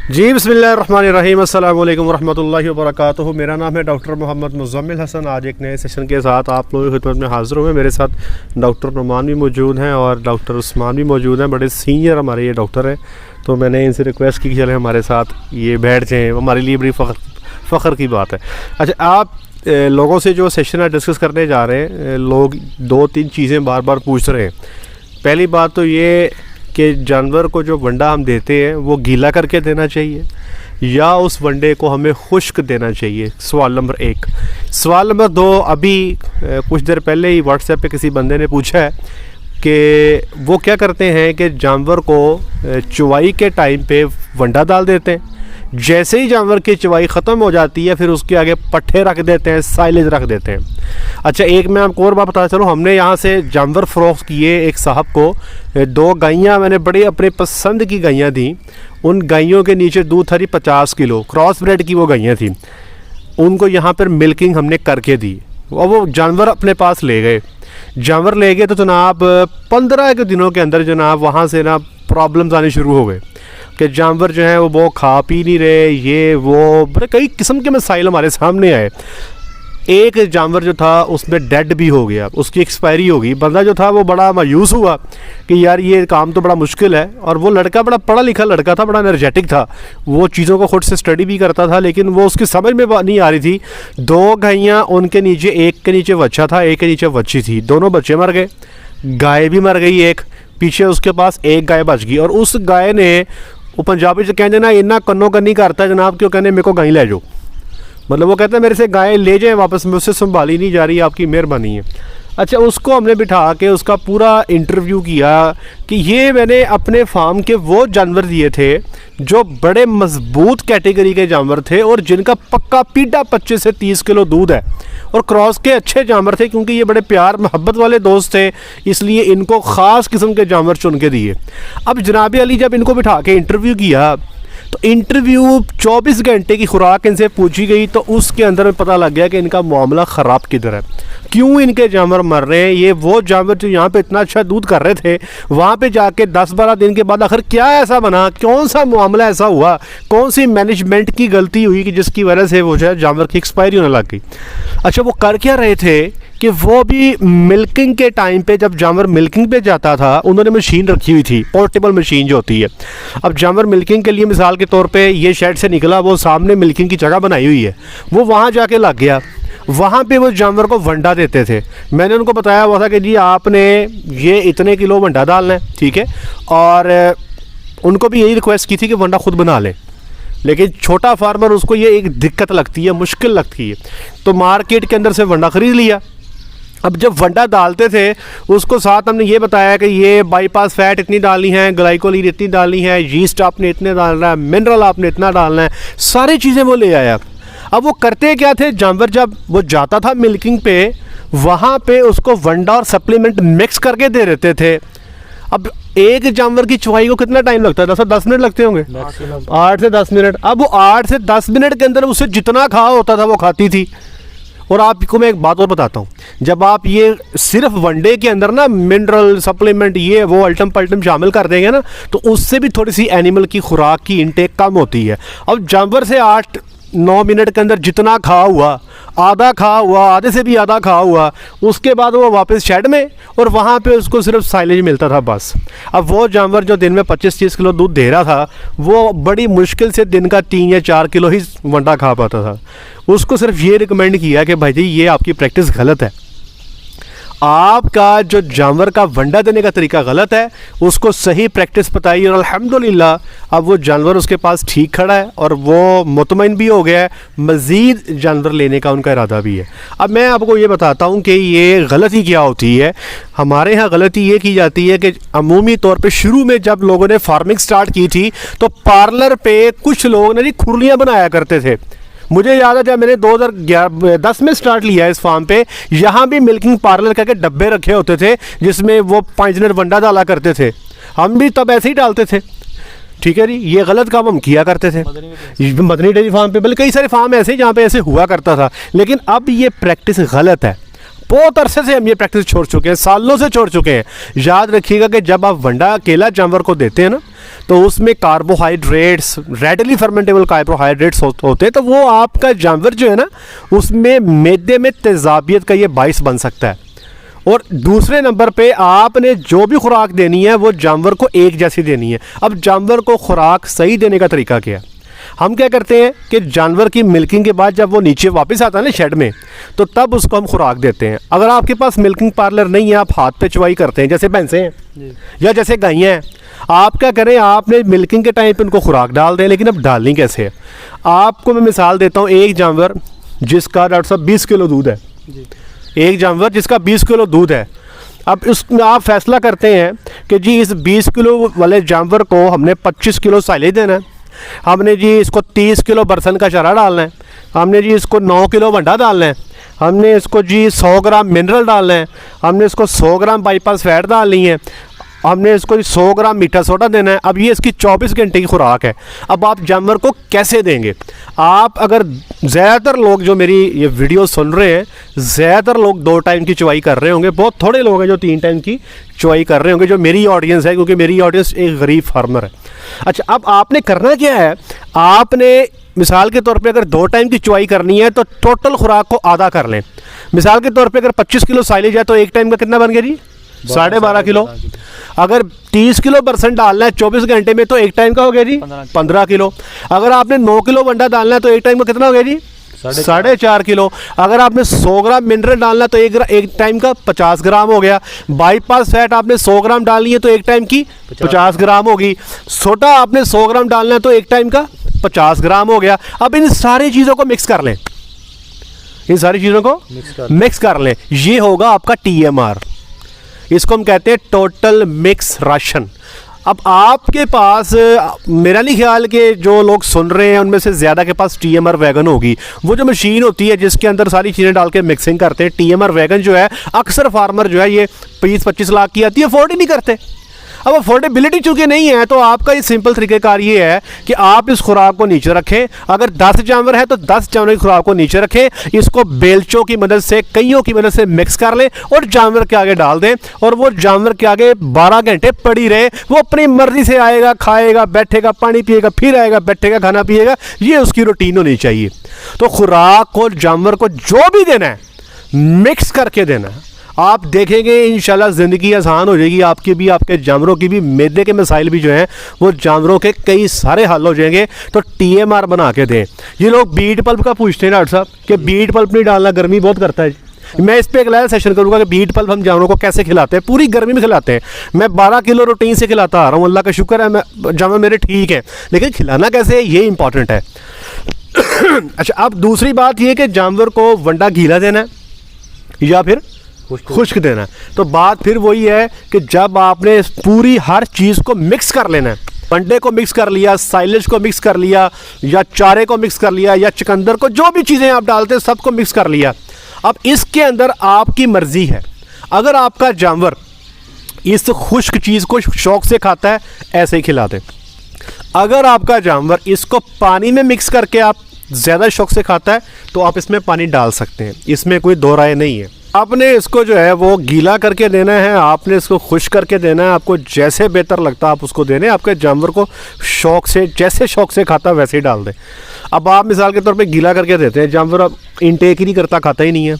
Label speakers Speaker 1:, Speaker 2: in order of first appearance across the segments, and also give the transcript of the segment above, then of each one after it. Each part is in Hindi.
Speaker 1: जी बिस्मिल्लाहिर्रहमानिर्रहीम, अस्सलामु अलैकुम वरहमतुल्लाहि वबरकातुहू। मेरा नाम है डॉक्टर मोहम्मद मुज़म्मिल हसन। आज एक नए सेशन के साथ आप लोगों की खिदमत में हाज़िर हुए। मेरे साथ डॉक्टर नुमान भी मौजूद हैं और डॉक्टर उस्मान भी मौजूद हैं। बड़े सीनियर हमारे ये डॉक्टर हैं, तो मैंने इनसे रिक्वेस्ट की कि चले हमारे साथ ये बैठ जाएँ। हमारे लिए बड़ी फ़ख्र की बात है। अच्छा, आप लोगों से जो सेशन है डिस्कस करने जा रहे हैं, लोग 2-3 चीज़ें बार बार पूछ रहे हैं। पहली बात तो ये कि जानवर को जो वंडा हम देते हैं वो गीला करके देना चाहिए या उस वंडे को हमें खुश्क देना चाहिए। सवाल नंबर 1। सवाल नंबर 2, अभी कुछ देर पहले ही व्हाट्सएप पे किसी बंदे ने पूछा है कि वो क्या करते हैं कि जानवर को चुवाई के टाइम पे वंडा डाल देते हैं, जैसे ही जानवर की चवाई ख़त्म हो जाती है फिर उसके आगे पट्ठे रख देते हैं, साइलेज रख देते हैं। अच्छा, एक मैं आपको और बात बता चलूँ, हमने यहाँ से जानवर फ़रोख्त किए एक साहब को। 2 गायें मैंने बड़ी अपने पसंद की गायें दी। उन गायों के नीचे दूध था 50 किलो, क्रॉस ब्रेड की वो गायें थी। उनको यहाँ पर मिल्किंग हमने करके दी और वो जानवर अपने पास ले गए। जानवर ले गए तो जनाब 15 के दिनों के अंदर जनाब वहाँ से ना प्रॉब्लम्स आने शुरू हो गए कि जानवर जो है वो खा पी नहीं रहे, ये वो बड़े कई किस्म के मसाइल हमारे सामने आए। एक जानवर जो था उसमें डेड भी हो गया, उसकी एक्सपायरी हो गई। बंदा जो था वो बड़ा मायूस हुआ कि यार ये काम तो बड़ा मुश्किल है। और वो लड़का बड़ा पढ़ा लिखा लड़का था, बड़ा एनर्जेटिक था, वो चीज़ों को खुद से स्टडी भी करता था, लेकिन वो उसकी समझ में नहीं आ रही थी। 2 गायें, उनके नीचे एक के नीचे बच्चा था, एक के नीचे बच्ची थी। दोनों बच्चे मर गए, गाय भी मर गई एक, पीछे उसके पास एक गाय बच गई। और उस गाय ने, वो पंजाबी से कहते ना, इन्ना कन्नो कन्नी करता जनाब, क्यों कहने मेरे को गाय ले जाओ। मतलब वो कहता है मेरे से गाय ले जाए वापस, मुझसे संभाली नहीं जा रही, आपकी मेहरबानी है। अच्छा, उसको हमने बिठा के उसका पूरा इंटरव्यू किया कि ये मैंने अपने फार्म के वो जानवर दिए थे जो बड़े मजबूत कैटेगरी के जानवर थे और जिनका पक्का पीढ़ा 25 से 30 किलो दूध है, और क्रॉस के अच्छे जानवर थे क्योंकि ये बड़े प्यार मोहब्बत वाले दोस्त थे, इसलिए इनको ख़ास किस्म के जानवर चुन के दिए। अब जनाब अली जब इनको बिठा के इंटरव्यू किया तो इंटरव्यू 24 घंटे की खुराक इनसे पूछी गई, तो उसके अंदर में पता लग गया कि इनका मामला ख़राब किधर है, क्यों इनके जानवर मर रहे हैं। ये वो जानवर जो यहाँ पे इतना अच्छा दूध कर रहे थे, वहाँ पे जाके 10-12 दिन के बाद आखिर क्या ऐसा बना, कौन सा मामला ऐसा हुआ, कौन सी मैनेजमेंट की गलती हुई कि जिसकी वजह से वो जो है जानवर की एक्सपायरी होने लग गई। अच्छा, वो कर क्या रहे थे कि वो भी मिल्किंग के टाइम पे, जब जानवर मिल्किंग पे जाता था, उन्होंने मशीन रखी हुई थी, पोर्टेबल मशीन जो होती है। अब जानवर मिल्किंग के लिए मिसाल के तौर पे ये शेड से निकला, वो सामने मिल्किंग की जगह बनाई हुई है, वो वहाँ जाके लग गया, वहाँ पे वो जानवर को वंडा देते थे। मैंने उनको बताया हुआ था कि जी आपने ये इतने किलो वंडा डालना है, ठीक है, और उनको भी यही रिक्वेस्ट की थी कि वंडा खुद बना लें। लेकिन छोटा फार्मर, उसको ये एक दिक्कत लगती है, मुश्किल लगती है, तो मार्केट के अंदर से वंडा ख़रीद लिया। अब जब वंडा डालते थे उसको साथ हमने ये बताया कि ये बाईपास फैट इतनी डालनी है, ग्लाइकोलिन इतनी डालनी है, यीस्ट आपने इतने डालना है, मिनरल आपने इतना डालना है, सारी चीज़ें वो ले आया। अब वो करते क्या थे, जानवर जब वो जाता था मिल्किंग पे, वहाँ पे उसको वंडा और सप्लीमेंट मिक्स करके दे देते थे। अब एक जानवर की चुवाई को कितना टाइम लगता है? 10 मिनट लगते होंगे, 8 से 10 मिनट। अब वो 8 से 10 मिनट के अंदर उसे जितना खा होता था वो खाती थी। और आपको मैं एक बात और बताता हूँ, जब आप ये सिर्फ वनडे के अंदर ना मिनरल सप्लीमेंट ये वो अल्टम पल्टम शामिल कर देंगे ना, तो उससे भी थोड़ी सी एनिमल की खुराक की इंटेक कम होती है। अब जानवर से 8-9 मिनट के अंदर जितना खा हुआ, आधा खा हुआ, आधे से भी आधा खा हुआ, उसके बाद वो वापस शेड में, और वहाँ पे उसको सिर्फ साइलेज मिलता था बस। अब वो जानवर जो दिन में 25-30 किलो दूध दे रहा था, वो बड़ी मुश्किल से दिन का 3 या 4 किलो ही वंडा खा पाता था। उसको सिर्फ ये रिकमेंड किया कि भाई जी ये आपकी प्रैक्टिस गलत है, आपका जो जानवर का वंडा देने का तरीका गलत है, उसको सही प्रैक्टिस बताइए। और अल्हम्दुलिल्लाह अब वो जानवर उसके पास ठीक खड़ा है और वो मुतमईन भी हो गया है, मज़ीद जानवर लेने का उनका इरादा भी है। अब मैं आपको ये बताता हूँ कि ये गलती क्या होती है। हमारे यहाँ गलती ये की जाती है कि अमूमी तौर पे शुरू में जब लोगों ने फार्मिंग स्टार्ट की थी तो पार्लर पे कुछ लोग ने खुरलियाँ बनाया करते थे। मुझे याद है जब मैंने 2010 में स्टार्ट लिया इस फार्म पे, यहाँ भी मिल्किंग पार्लर करके डब्बे रखे होते थे जिसमें वो 5 मिनट वंडा डाला करते थे। हम भी तब ऐसे ही डालते थे, ठीक है जी। ये गलत काम हम किया करते थे मदनी डेयरी फार्म पे, बल्कि कई सारे फार्म ऐसे जहाँ पे ऐसे हुआ करता था। लेकिन अब ये प्रैक्टिस गलत है। बहुत अरसे से हम ये प्रैक्टिस छोड़ चुके हैं, सालों से छोड़ चुके हैं। याद रखिएगा कि जब आप वंडा अकेला जानवर को देते हैं ना, तो उसमें कार्बोहाइड्रेट्स, रेडली फर्मेंटेबल कार्बोहाइड्रेट्स होते हैं, तो वो आपका जानवर जो है ना, उसमें मैदे में तेज़ाबियत का ये बाइस बन सकता है। और दूसरे नंबर पे आपने जो भी खुराक देनी है वो जानवर को एक जैसी देनी है। अब जानवर को खुराक सही देने का तरीका क्या है? हम क्या करते हैं कि जानवर की मिल्किंग के बाद जब वो नीचे वापस आता है ना शेड में, तो तब उसको हम खुराक देते हैं। अगर आपके पास मिल्किंग पार्लर नहीं है, आप हाथ पे चुवाई करते हैं, जैसे भैंसें हैं या जैसे गायें हैं, आप क्या करें, आपने मिल्किंग के टाइम पे उनको खुराक डाल दें। लेकिन अब डालनी कैसे है? आपको मैं मिसाल देता हूँ, एक जानवर जिसका डॉक्टर साहब 20 किलो दूध है, एक जानवर जिसका 20 किलो दूध है, अब उसमें आप फैसला करते हैं कि जी इस 20 किलो वाले जानवर को हमने 25 किलो साइलेज देना है, हमने जी इसको 30 किलो बरसन का चारा डालना है, हमने जी इसको 9 किलो वंडा डालना है, हमने इसको जी 100 ग्राम मिनरल डालना है, हमने इसको 100 ग्राम बाईपास फैट डालनी है, हमने इसको 100 ग्राम मीठा सोडा देना है। अब ये इसकी 24 घंटे की खुराक है। अब आप जानवर को कैसे देंगे? आप अगर ज़्यादातर लोग जो मेरी ये वीडियो सुन रहे हैं, ज़्यादातर लोग 2 टाइम की चुवाई कर रहे होंगे, बहुत थोड़े लोग हैं जो 3 टाइम की चुवाई कर रहे होंगे, जो मेरी ऑडियंस है, क्योंकि मेरी ऑडियंस एक गरीब फार्मर है। अच्छा, अब आपने करना क्या है, आपने मिसाल के तौर पे अगर 2 टाइम की चुवाई करनी है तो टोटल खुराक को आधा कर लें। मिसाल के तौर पे अगर 25 किलो साइलेज है तो एक टाइम का कितना बन गया जी? 12.5 किलो। अगर 30 किलो परसेंट डालना है 24 घंटे में तो एक टाइम का हो गया जी 15 किलो। अगर आपने 9 किलो वंडा डालना है तो एक टाइम का कितना हो गया जी? 4.5 किलो। अगर आपने 100 ग्राम मिनरल डालना है तो एक टाइम का 50 ग्राम हो गया। बाईपास फैट आपने 100 ग्राम डालनी है तो एक टाइम की 50 ग्राम होगी। सोडा आपने 100 ग्राम डालना है तो एक टाइम का 50 ग्राम हो गया। अब इन सारी चीज़ों को मिक्स कर लें, इन सारी चीज़ों को मिक्स कर लें। ये होगा आपका TMR। इसको हम कहते हैं टोटल मिक्स राशन। अब आपके पास, मेरा नहीं ख्याल कि जो लोग सुन रहे हैं उनमें से ज़्यादा के पास TMR वैगन होगी। वो जो मशीन होती है जिसके अंदर सारी चीज़ें डाल के मिक्सिंग करते हैं, TMR वैगन जो है, अक्सर फार्मर जो है ये 20-25 लाख की आती है, अफोर्ड ही नहीं करते। अब अफोर्डेबिलिटी चूँकि नहीं है तो आपका ये सिंपल तरीक़ेकार ये है कि आप इस खुराक को नीचे रखें। अगर 10 जानवर है तो 10 जानवर की खुराक को नीचे रखें, इसको बेलचों की मदद से, कईयों की मदद से मिक्स कर लें और जानवर के आगे डाल दें, और वो जानवर के आगे 12 घंटे पड़ी रहे। वो अपनी मर्जी से आएगा, खाएगा, बैठेगा, पानी पिएगा, फिर आएगा, बैठेगा, खाना पिएगा। ये उसकी रूटीन होनी चाहिए। तो खुराक को जानवर को जो भी देना है मिक्स करके देना है। आप देखेंगे इंशाल्लाह ज़िंदगी आसान हो जाएगी आपकी भी, आपके जानवरों की भी। मैदे के मसाइल भी जो हैं वो जानवरों के कई सारे हल हो जाएंगे। तो TMR बना के दें। ये लोग बीट पल्प का पूछते हैं डॉक्टर साहब कि बीट पल्प नहीं डालना, गर्मी बहुत करता है। मैं इस पर एक नया सेशन करूँगा कि बीट पल्प हम जानवरों को कैसे खिलाते हैं, पूरी गर्मी में खिलाते हैं। मैं 12 किलो रूटीन से खिलाता आ रहा हूँ, अल्लाह का शुक्र है, मैं जानवर मेरे ठीक है, लेकिन खिलाना कैसे है ये इंपॉर्टेंट है। अच्छा, अब दूसरी बात ये कि जानवर को वंडा गीला देना है या फिर खुश्क देना है। तो बात फिर वही है कि जब आपने पूरी हर चीज़ को मिक्स कर लेना है, वंडे को मिक्स कर लिया, साइलेज को मिक्स कर लिया, या चारे को मिक्स कर लिया, या चुकंदर को, जो भी चीज़ें आप डालते हैं सबको मिक्स कर लिया। अब इसके अंदर आपकी मर्जी है। अगर आपका जानवर इस खुश्क चीज़ को शौक से खाता है, ऐसे ही खिला दें। अगर आपका जानवर इसको पानी में मिक्स करके आप ज़्यादा शौक से खाता है तो आप इसमें पानी डाल सकते हैं, इसमें कोई दो राय नहीं है। आपने इसको जो है वो गीला करके देना है, आपने इसको खुश करके देना है, आपको जैसे बेहतर लगता है आप उसको देने। आपके जानवर को शौक से, जैसे शौक से खाता है वैसे ही डाल दें। अब आप मिसाल के तौर पे गीला करके देते हैं, जानवर अब इनटेक ही नहीं करता, खाता ही नहीं है,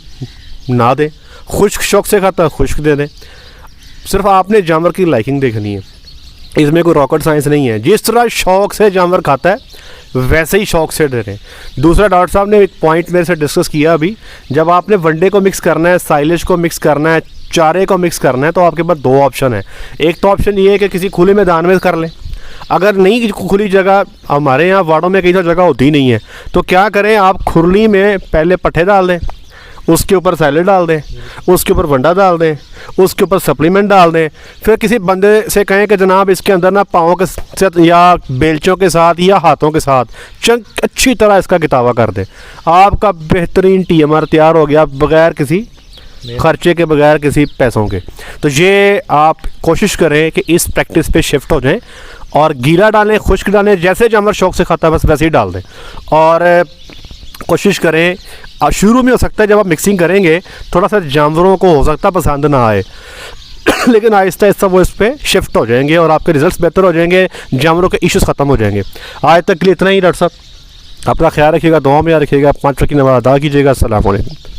Speaker 1: ना दें। खुश्क शौक से खाता है, खुश्क दे दें। सिर्फ आपने जानवर की लाइकिंग देखनी है, इसमें कोई रॉकेट साइंस नहीं है। जिस तरह शौक से जानवर खाता है वैसे ही शौक से दे रहे हैं। दूसरा, डॉक्टर साहब ने एक पॉइंट मेरे से डिस्कस किया अभी, जब आपने वनडे को मिक्स करना है, साइलेज को मिक्स करना है, चारे को मिक्स करना है, तो आपके पास 2 ऑप्शन है। एक तो ऑप्शन ये है कि किसी खुले मैदान में कर लें। अगर नहीं खुली जगह, हमारे यहाँ वाड़ों में कई तो जगह होती नहीं है, तो क्या करें, आप खुरली में पहले पट्ठे डाल दें, उसके ऊपर सैलेड डाल दें, उसके ऊपर वंडा डाल दें, उसके ऊपर सप्लीमेंट डाल दें। फिर किसी बंदे से कहें कि जनाब इसके अंदर ना पाँव के साथ या बेलचों के साथ या हाथों के साथ अच्छी तरह इसका गितावा कर दें। आपका बेहतरीन TMR तैयार हो गया, बग़ैर किसी खर्चे के, बगैर किसी पैसों के। तो ये आप कोशिश करें कि इस प्रैक्टिस पे शिफ्ट हो जाएं और गीला डालें, खुश्क डालें, जैसे जानवर शौक से खाता है बस वैसे ही डाल दें। और कोशिश करें। शुरू में हो सकता है जब आप मिक्सिंग करेंगे थोड़ा सा जानवरों को हो सकता है पसंद ना आए लेकिन आहिस्ता आहिस्ता वो इस पर शिफ्ट हो जाएंगे और आपके रिजल्ट्स बेहतर हो जाएंगे, जानवरों के इश्यूज़ ख़त्म हो जाएंगे। आज तक के लिए इतना ही डॉक्टर साहब, अपना ख्याल रखिएगा, दुआ में याद रखिएगा, 5 वक्त की नमाज़ अदा कीजिएगा। अस्सलाम वालेकुम।